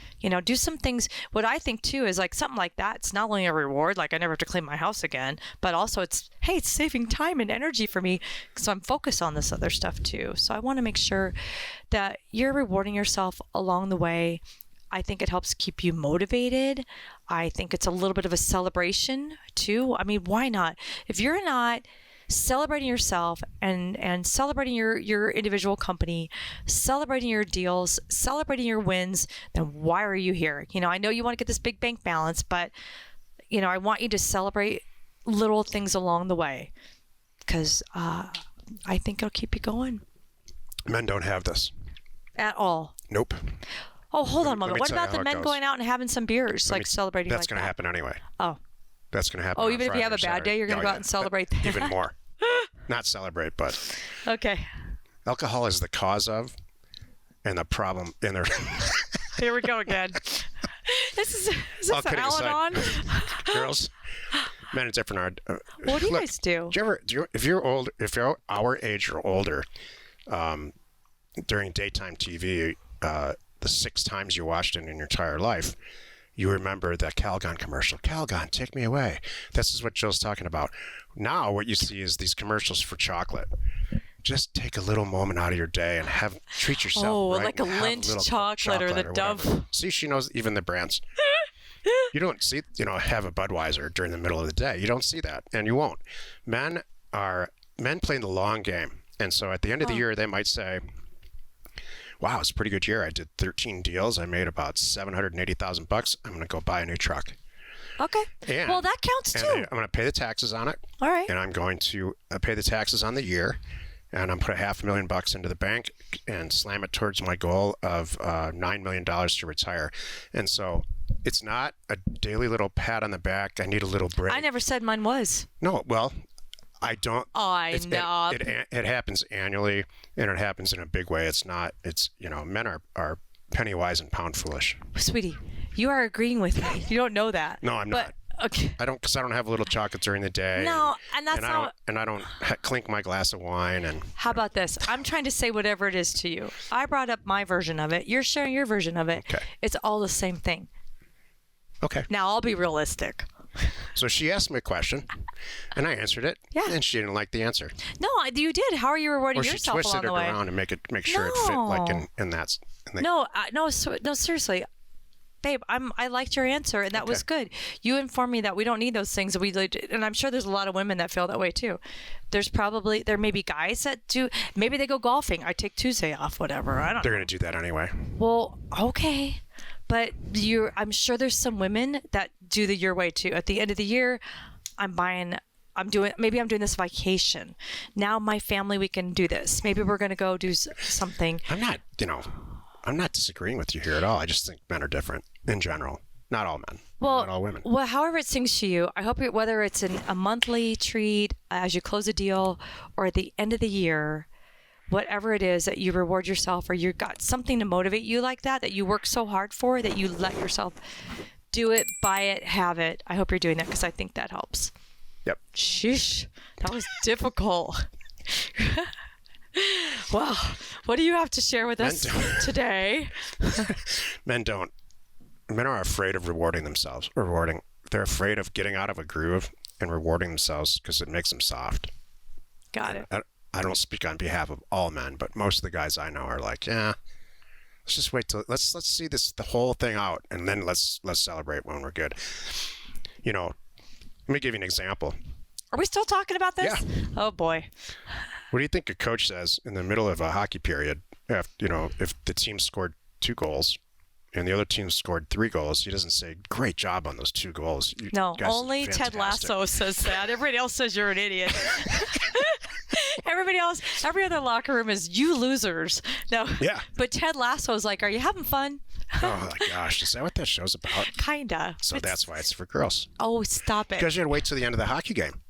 do some things. What I think too is like something like that. It's not only a reward, like I never have to clean my house again, but also it's saving time and energy for me. So I'm focused on this other stuff too. So I want to make sure that you're rewarding yourself along the way. I think it helps keep you motivated. I think it's a little bit of a celebration too. I mean, why not? If you're not celebrating yourself and celebrating your individual company, celebrating your deals, celebrating your wins, then why are you here? I know you want to get this big bank balance, but I want you to celebrate little things along the way because I think it'll keep you going. Men don't have this. At all. Nope. Oh, hold on a moment. What about the men goes. going out and having some beers, celebrating that's like going to happen anyway. Oh. That's going to happen. Oh, even if Friday you have a bad Saturday. day, you're going to go out and celebrate that. Even more. Not celebrate, but. Okay. Alcohol is the cause of and the problem in their. Here we go again. Is this an Al-Anon? Girls, men, it's different. What do you guys do? If you're our age or older, during daytime TV, the 6 times you watched it in your entire life, you remember that Calgon commercial. Calgon, take me away. This is what Jill's talking about. Now what you see is these commercials for chocolate. Just take a little moment out of your day and treat yourself. Oh, right? like a Lindt chocolate or the Dove. See, she knows even the brands. You don't see, have a Budweiser during the middle of the day. You don't see that, and you won't. Men playing the long game, and so at the end of the year, they might say, "Wow, it's a pretty good year. I did 13 deals. I made about $780,000. I'm going to go buy a new truck." Okay. And, well, that counts too. I'm going to pay the taxes on it. All right. And I'm going to pay the taxes on the year, and I'm put $500,000 into the bank and slam it towards my goal of $9 million to retire. And so it's not a daily little pat on the back. I need a little break. I never said mine was. No, well, I don't. I know. It happens annually, and it happens in a big way. It's men are penny wise and pound foolish. Sweetie, you are agreeing with me. You don't know that. No, I'm not. Okay. I don't, because I don't have a little chocolate during the day. No, and that's not. I don't clink my glass of wine. And how about this? I'm trying to say whatever it is to you. I brought up my version of it. You're sharing your version of it. Okay. It's all the same thing. Okay. Now I'll be realistic. So she asked me a question, and I answered it. Yeah. And she didn't like the answer. No, you did. How are you rewarding Or she yourself twisted along it the way? around and make sure it fit like in that. No, seriously. Babe, I liked your answer, and that was good. You informed me that we don't need those things. And I'm sure there's a lot of women that feel that way too. There may be guys that do. Maybe they go golfing. I take Tuesday off, whatever. I don't. They're going to do that anyway. Well, okay, but I'm sure there's some women that do the your way too. At the end of the year, maybe I'm doing this vacation. Now my family, we can do this. Maybe we're going to go do something. I'm not disagreeing with you here at all. I just think men are different in general. Not all men. Well, not all women. Well, however it sings to you, I hope whether it's a monthly treat as you close a deal or at the end of the year, whatever it is that you reward yourself or you got something to motivate you like that you work so hard for, that you let yourself do it, buy it, have it. I hope you're doing that because I think that helps. Yep. Sheesh, that was difficult. Well, what do you have to share with us today? Men are afraid of rewarding themselves. They're afraid of getting out of a groove and rewarding themselves because it makes them soft. Got it. I don't speak on behalf of all men, but most of the guys I know are like, yeah, let's just wait till let's see the whole thing out, and then let's celebrate when we're good. Let me give you an example. Are we still talking about this? Yeah. Oh boy. What do you think a coach says in the middle of a hockey period? If the team scored 2 goals and the other team scored 3 goals, he doesn't say, "Great job on those 2 goals." No, only Ted Lasso says that. Everybody else says you're an idiot. Everybody else, every other locker room is "you losers." No. Yeah. But Ted Lasso's like, "Are you having fun?" Oh my gosh, is that what that show's about? Kinda. So that's why it's for girls. Oh, stop it. Because you had to wait till the end of the hockey game.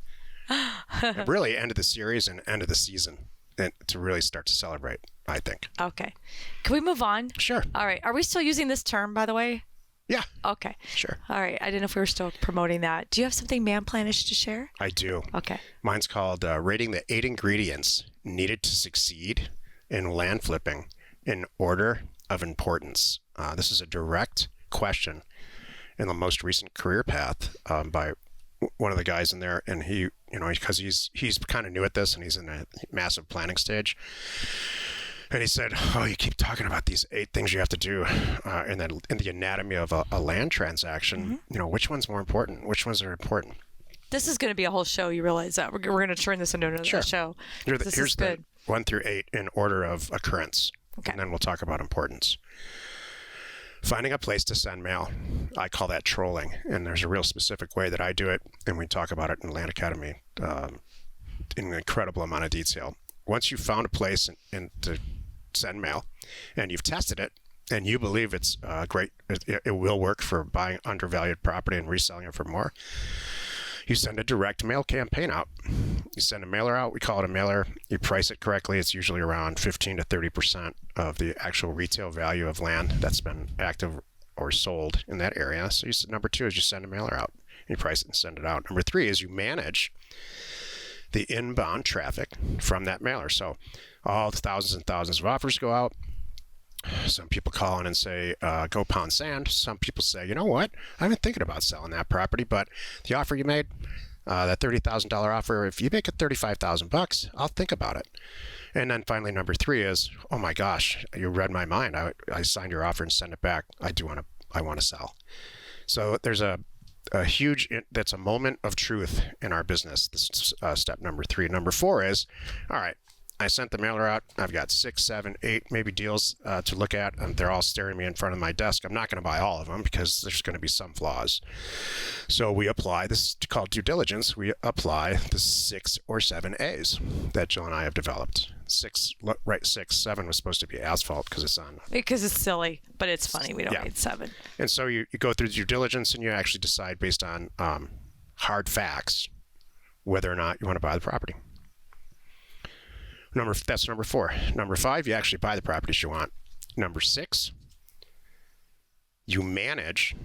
Really, end of the series and end of the season, and to really start to celebrate, I think. Okay. Can we move on? Sure. All right. Are we still using this term, by the way? Yeah. Okay. Sure. All right. I didn't know if we were still promoting that. Do you have something man-planish to share? I do. Okay. Mine's called rating the 8 ingredients needed to succeed in land flipping in order of importance. This is a direct question in the most recent career path by one of the guys in there, and he, because he's kind of new at this and he's in a massive planning stage. And he said, "Oh, you keep talking about these 8 things you have to do in the anatomy of a land transaction. Mm-hmm. Which one's more important? Which ones are important?" This is going to be a whole show. You realize that we're going to turn this into another show. Here's the 1 through 8 in order of occurrence, okay. And then we'll talk about importance. Finding a place to send mail. I call that trolling, and there's a real specific way that I do it, and we talk about it in Land Academy in an incredible amount of detail. Once you've found a place to send mail, and you've tested it, and you believe it's great, it will work for buying undervalued property and reselling it for more, you send a direct mail campaign out. You send a mailer out. We call it a mailer. You price it correctly. It's usually around 15 to 30% of the actual retail value of land that's been active or sold in that area. So number 2 is you send a mailer out. You price it and send it out. Number 3 is you manage the inbound traffic from that mailer. So all the thousands and thousands of offers go out. Some people call in and say, go pound sand. Some people say, you know what? I've been thinking about selling that property, but the offer you made, that $30,000 offer, if you make it $35,000, I'll think about it. And then finally, number 3 is, oh my gosh, you read my mind. I signed your offer and sent it back. I want to sell. So there's a huge, that's a moment of truth in our business. This is step number 3. Number 4 is, all right, I sent the mailer out. I've got 6, 7, 8 maybe deals to look at, and they're all staring me in front of my desk. I'm not going to buy all of them because there's going to be some flaws. So we apply, this is called due diligence, we apply the 6 or 7 A's that Jill and I have developed. 6, 7 was supposed to be asphalt because it's on. Because it's silly, but it's funny. We don't Yeah. need 7. And so you go through due diligence and you actually decide based on hard facts whether or not you want to buy the property. That's number 4. Number 5, you actually buy the properties you want. Number 6, you manage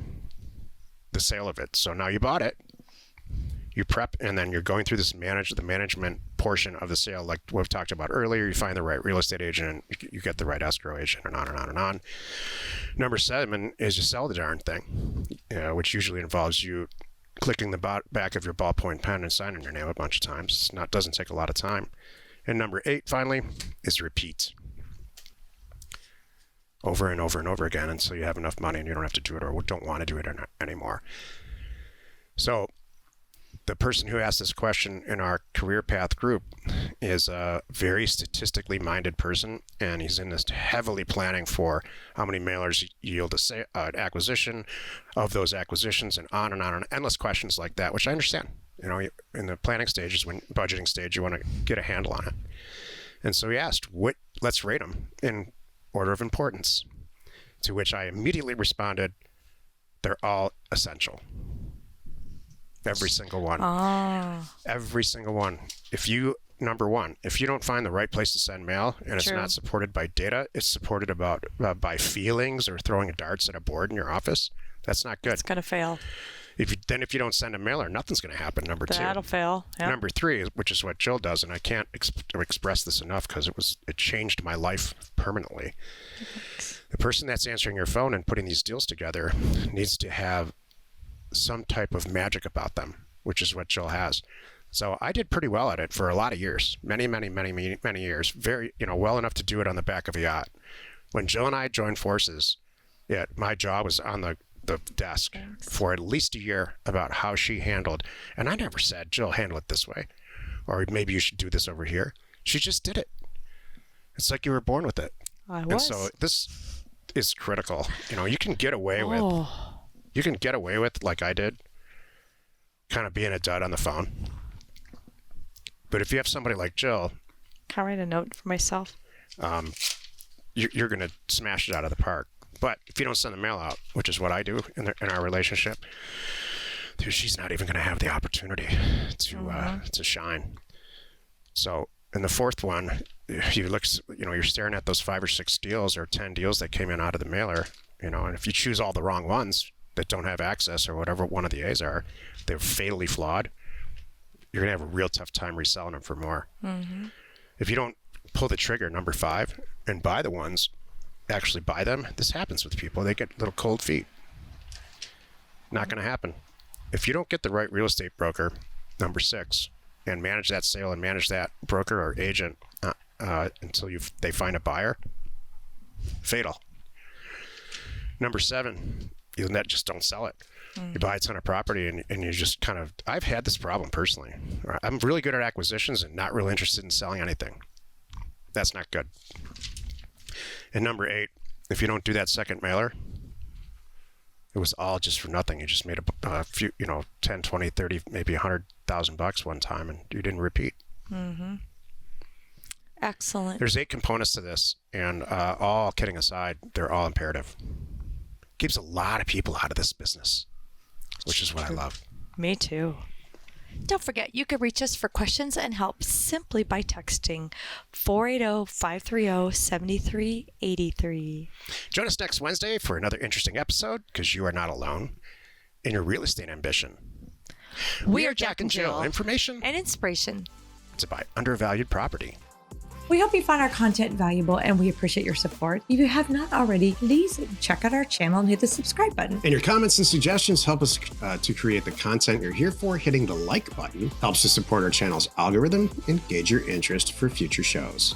the sale of it. So now you bought it, you prep, and then you're going through the management portion of the sale, like we've talked about earlier. You find the right real estate agent, and you get the right escrow agent, and on and on and on. Number 7 is you sell the darn thing, which usually involves you clicking the back of your ballpoint pen and signing your name a bunch of times. Doesn't take a lot of time. And number 8, finally, is repeat. Over and over and over again until you have enough money and you don't have to do it or don't want to do it anymore. So the person who asked this question in our career path group is a very statistically minded person, and he's in this heavily planning for how many mailers yield an acquisition of those acquisitions, and on, endless questions like that, which I understand. In the planning stages, budgeting stage, you want to get a handle on it. And so he asked, let's rate them in order of importance, to which I immediately responded, they're all essential. Every single one. Every single one. Number 1, if you don't find the right place to send mail and it's not supported by data, it's supported by feelings or throwing darts at a board in your office, that's not good. It's going to fail. If you don't send a mailer, nothing's going to happen. Number 2. That'll fail. Yep. Number 3, which is what Jill does, and I can't express this enough because it changed my life permanently. The person that's answering your phone and putting these deals together needs to have some type of magic about them, which is what Jill has. So I did pretty well at it for a lot of years, many years, very, well enough to do it on the back of a yacht. When Jill and I joined forces, my job was on the desk for at least a year about how she handled, and I never said, Jill, handle it this way, or maybe you should do this over here. She just did it. It's like you were born with it. I was. And so this is critical. You can get away with, like I did, kind of being a dud on the phone. But if you have somebody like Jill, can I write a note for myself? You're going to smash it out of the park. But if you don't send the mail out, which is what I do in our relationship, she's not even going to have the opportunity to shine. So in the 4th one, you're staring at those 5 or 6 deals or 10 deals that came in out of the mailer, and if you choose all the wrong ones that don't have access or whatever one of the A's are, they're fatally flawed, you're going to have a real tough time reselling them for more. Mm-hmm. If you don't pull the trigger, number 5, and buy the ones, actually buy them, this happens with people. They get little cold feet. Not going to happen. If you don't get the right real estate broker, number 6, and manage that sale and manage that broker or agent until they find a buyer, fatal. Number 7, you just don't sell it. You buy a ton of property and you just I've had this problem personally. I'm really good at acquisitions and not really interested in selling anything. That's not good. And number 8, if you don't do that second mailer, it was all just for nothing. You just made a few, 10, 20, 30, maybe $100,000 one time, and you didn't repeat. Mm-hmm. Excellent. There's 8 components to this, and all kidding aside, they're all imperative. Keeps a lot of people out of this business, which is what I love. Me too. Don't forget, you can reach us for questions and help simply by texting 480-530-7383. Join us next Wednesday for another interesting episode, because you are not alone in your real estate ambition. We are Jack and Jill. Information and inspiration to buy undervalued property. We hope you found our content valuable and we appreciate your support. If you have not already, please check out our channel and hit the subscribe button. And your comments and suggestions help us to create the content you're here for. Hitting the like button helps to support our channel's algorithm and gauge your interest for future shows.